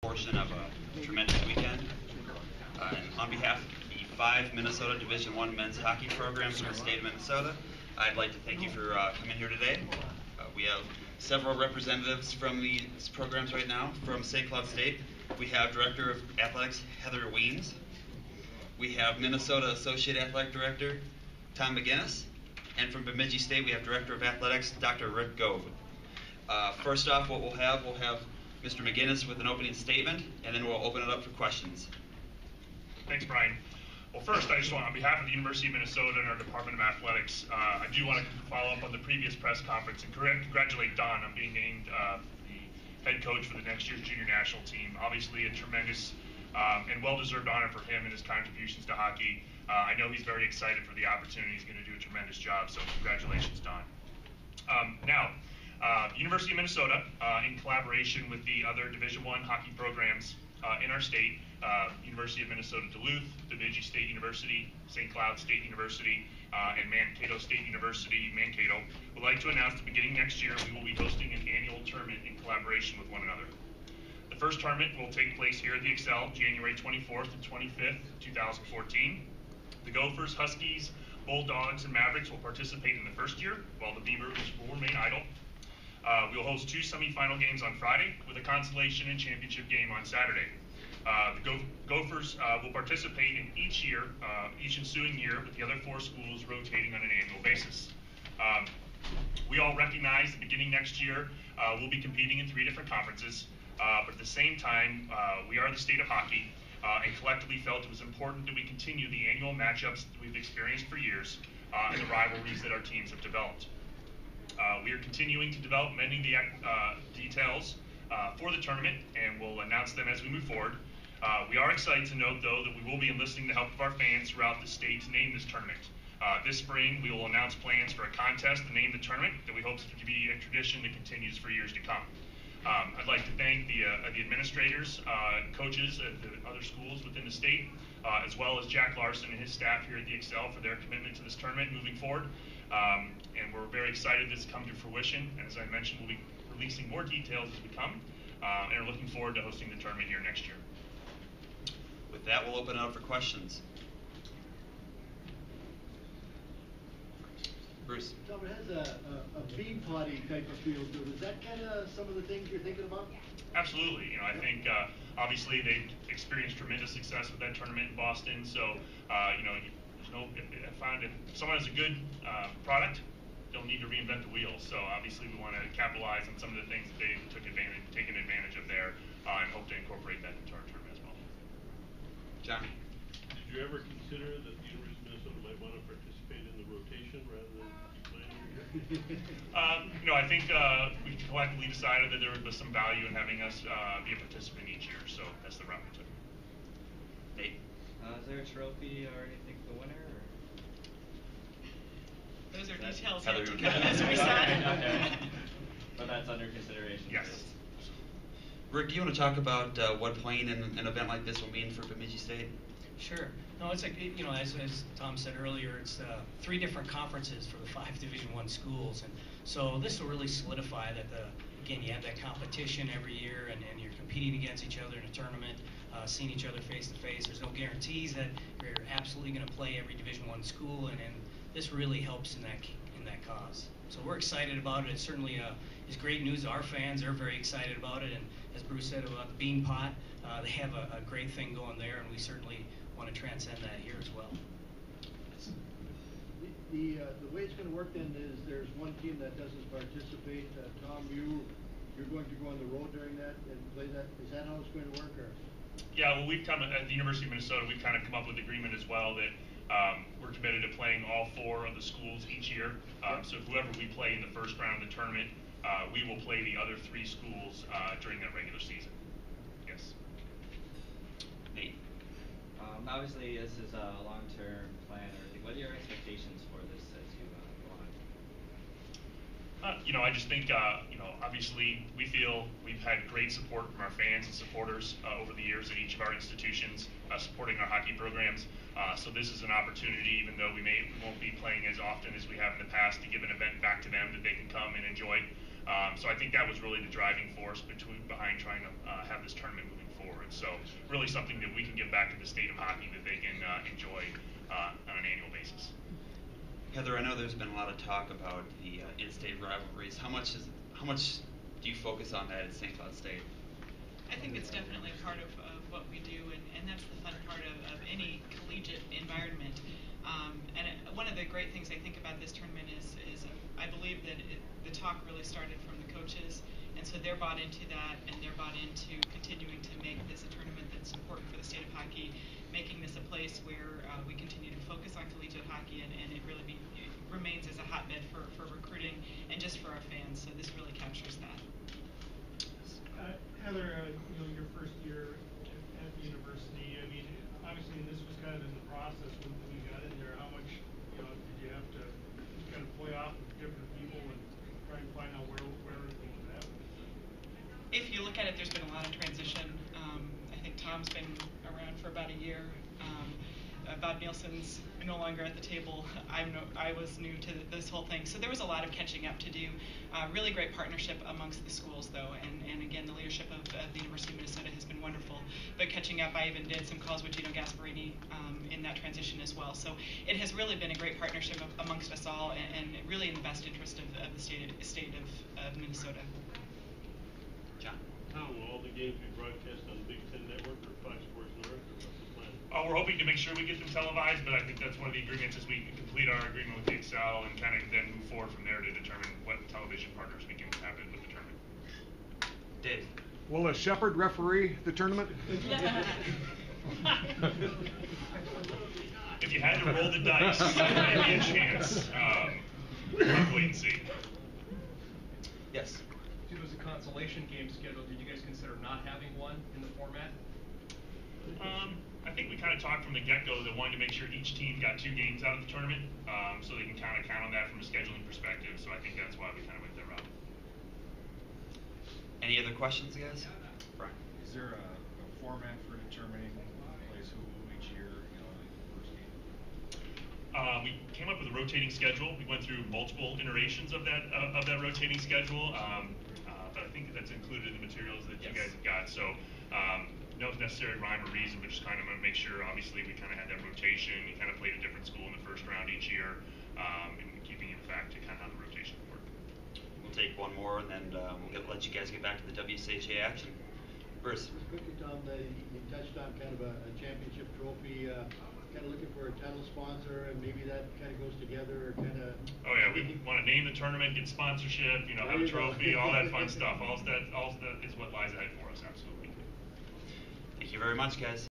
Portion of a tremendous weekend. And on behalf of the 5 Minnesota Division I men's hockey programs in the state of Minnesota, I'd like to thank you for coming here today. We have several representatives from these programs right now. From St. Cloud State, we have Director of Athletics Heather Weens. We have Minnesota Associate Athletic Director Tom McGinnis. And from Bemidji State, we have Director of Athletics Dr. Rick Gove. First off, what we'll have Mr. McGinnis with an opening statement, and then we'll open it up for questions. Thanks, Brian. Well, first, I just want, on behalf of the University of Minnesota and our Department of Athletics, I do want to follow up on the previous press conference and congratulate Don on being named the head coach for the next year's junior national team. Obviously, a tremendous and well-deserved honor for him and his contributions to hockey. I know he's very excited for the opportunity. He's going to do a tremendous job, so congratulations, Don. University of Minnesota, in collaboration with the other Division I hockey programs in our state, University of Minnesota Duluth, Bemidji State University, St. Cloud State University, and Mankato State University, Mankato, would like to announce that beginning next year, we will be hosting an annual tournament in collaboration with one another. The first tournament will take place here at the Excel, January 24th and 25th, 2014. The Gophers, Huskies, Bulldogs, and Mavericks will participate in the first year, while the Beavers will remain idle. We'll host 2 semifinal games on Friday with a consolation and championship game on Saturday. The Gophers will participate in each ensuing year, with the other 4 schools rotating on an annual basis. We all recognize that beginning next year, we'll be competing in 3 different conferences, but at the same time, we are the state of hockey, and collectively felt it was important that we continue the annual matchups that we've experienced for years, and the rivalries that our teams have developed. We are continuing to develop many of the details for the tournament, and we'll announce them as we move forward. We are excited to note, though, that we will be enlisting the help of our fans throughout the state to name this tournament. This spring, we will announce plans for a contest to name the tournament that we hope to be a tradition that continues for years to come. I'd like to thank the administrators, coaches at the other schools within the state, as well as Jack Larson and his staff here at the Excel for their commitment to this tournament moving forward. And we're very excited this has come to fruition. And as I mentioned, we'll be releasing more details as we come, and are looking forward to hosting the tournament here next year. With that, we'll open it up for questions. Bruce. Tom, it has a bean potty type of feel to it. Is that kind of some of the things you're thinking about? Absolutely. I think obviously they experienced tremendous success with that tournament in Boston. So I found if someone has a good product, don't need to reinvent the wheel. So obviously we want to capitalize on some of the things that they've taken advantage of there, and hope to incorporate that into our tournament as well. John. Did you ever consider that the University of Minnesota might want to participate in the rotation rather than playing every year? I think we collectively decided that there was some value in having us be a participant each year, so that's the route we took. Nate. Is there a trophy or anything for the winner? Or? Those are details Heather, yet to come, as we said. Okay. But that's under consideration. Yes. Rick, do you want to talk about what playing in an event like this will mean for Bemidji State? Sure. No, it's like, as Tom said earlier, it's 3 different conferences for the 5 Division I schools, and so this will really solidify that again, you have that competition every year, and you're competing against each other in a tournament, seeing each other face to face. There's no guarantees that you're absolutely going to play every Division I school, and this really helps in that cause. So we're excited about it. It certainly is great news. Our fans are very excited about it, and as Bruce said about the Bean Pot, they have a great thing going there, and we certainly want to transcend that here as well. The way it's going to work then is there's one team that doesn't participate. Tom, you're going to go on the road during that and play that. Is that how it's going to work? Or? Yeah, well, we've come at the University of Minnesota. We've kind of come up with agreement as well that we're committed to playing all 4 of the schools each year. So whoever we play in the first round of the tournament, we will play the other 3 schools during that regular season. Yes. Nate. Obviously, this is a long-term plan or everything. What are your expectations for this as you go on? I just think, obviously we feel we've had great support from our fans and supporters over the years at each of our institutions supporting our hockey programs. So this is an opportunity, even though we won't be playing as often as we have in the past, to give an event back to them that they can come and enjoy. So I think that was really the driving force behind trying to have this tournament moving So really something that we can give back to the state of hockey that they can enjoy on an annual basis. Heather, I know there's been a lot of talk about the in-state rivalries. How much do you focus on that at St. Cloud State? I think it's definitely a part of what we do, and that's the fun part of any collegiate environment. One of the great things I think about this tournament is I believe that the talk really started from the coaches, and so they're bought into that, and they're bought into continuing to make this a tournament that's important for the state of hockey, making this a place where we continue to focus on collegiate hockey, and it really remains as a hotbed for recruiting and just for our fans. So this really captures that. Heather, your first year at the university, I mean, obviously this was kind of in the process when you got in there. How much, did you have to kind of play off with different people and try and find out where everything was at? If you look at it, there's been a lot of transition. I think Tom's been around for about a year. Bob Nielsen's no longer at the table. I was new to this whole thing. So there was a lot of catching up to do. Really great partnership amongst the schools, though. And again, the leadership of the University of Minnesota has been wonderful. But catching up, I even did some calls with Gino Gasparini in that transition as well. So it has really been a great partnership amongst us all, and really in the best interest of the state of Minnesota. John? How will all the games be broadcast on Big Ten Network or Fox Sports North, or what's the plan? We're hoping to make sure we get them televised, but I think that's one of the agreements as we complete our agreement with the Excel and kind of then move forward from there to determine what television partners we can have in with the tournament. Dave? Will a shepherd referee the tournament? If you had to roll the dice, there might be a chance. We'll have to wait and see. Yes. There was a consolation game scheduled. Did you guys consider not having one in the format? I think we kind of talked from the get-go that wanted to make sure each team got 2 games out of the tournament, so they can kind of count on that from a scheduling perspective. So I think that's why we kind of went that route. Any other questions, guys? Brian? Is there a format for determining who plays who each year, in the first game? We came up with a rotating schedule. We went through multiple iterations of that rotating schedule, but I think that's included in the materials that you guys have got. So no necessary rhyme or reason, but just kind of want to make sure, obviously, we kind of had that rotation. You kind of played a different school in the first round each year, and keeping in fact to kind of how the rotation would work. We'll take one more, and then we'll let you guys get back to the WCHA action. Bruce? Quickly, Tom, you touched on kind of a championship trophy, kind of looking for a title sponsor, and maybe that kind of goes together, or kind of... Oh yeah, we want to name the tournament, get sponsorship, have a trophy, all that fun stuff. All that is what lies ahead for us, absolutely. Thank you very much, guys.